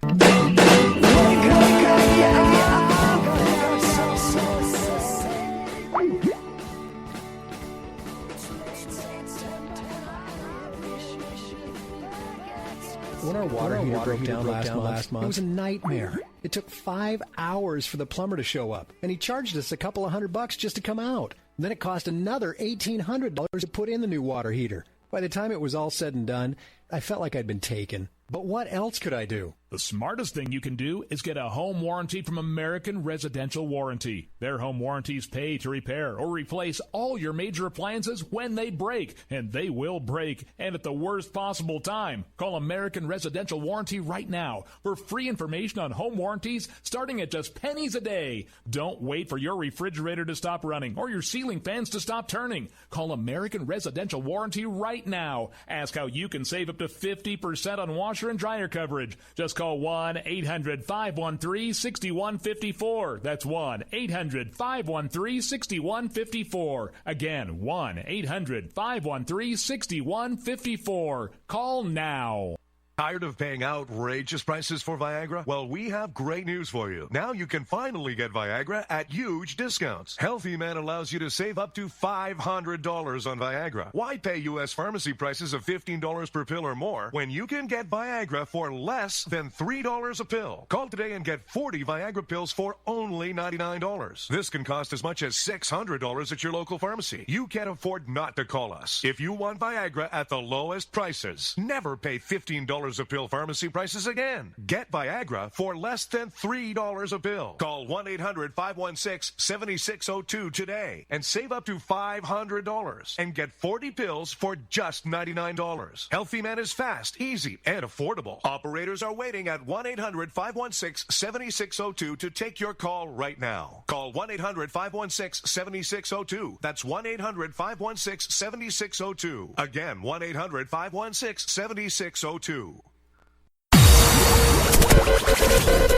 When our water heater broke down last month, it was a nightmare. It took 5 hours for the plumber to show up, and he charged us a couple of $100 just to come out. And then it cost another $1,800 to put in the new water heater. By the time it was all said and done, I felt like I'd been taken. But what else could I do? The smartest thing you can do is get a home warranty from American Residential Warranty. Their home warranties pay to repair or replace all your major appliances when they break, and they will break, and at the worst possible time. Call American Residential Warranty right now for free information on home warranties starting at just pennies a day. Don't wait for your refrigerator to stop running or your ceiling fans to stop turning. Call American Residential Warranty right now. Ask how you can save up to 50% on washer and dryer coverage. Just call 1-800-513-6154. That's 1-800-513-6154. Again, 1-800-513-6154. Call now. Tired of paying outrageous prices for Viagra? Well, we have great news for you. Now you can finally get Viagra at huge discounts. Healthy Man allows you to save up to $500 on Viagra. Why pay U.S. pharmacy prices of $15 per pill or more when you can get Viagra for less than $3 a pill? Call today and get 40 Viagra pills for only $99. This can cost as much as $600 at your local pharmacy. You can't afford not to call us. If you want Viagra at the lowest prices, never pay $15 a pill pharmacy prices again. Get Viagra for less than $3 a pill. Call 1-800-516-7602 today and save up to $500 and get 40 pills for just $99. Healthy Man is fast, easy, and affordable. Operators are waiting at 1-800-516-7602 to take your call right now. Call 1-800-516-7602. That's 1-800-516-7602. Again, 1-800-516-7602.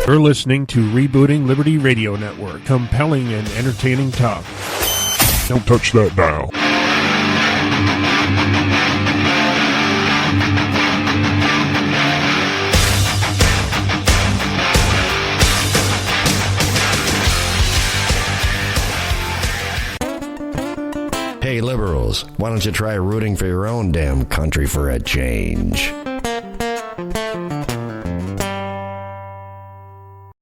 You're listening to Rebooting Liberty Radio Network. Compelling and entertaining talk. Don't touch that dial. Hey, liberals, why don't you try rooting for your own damn country for a change?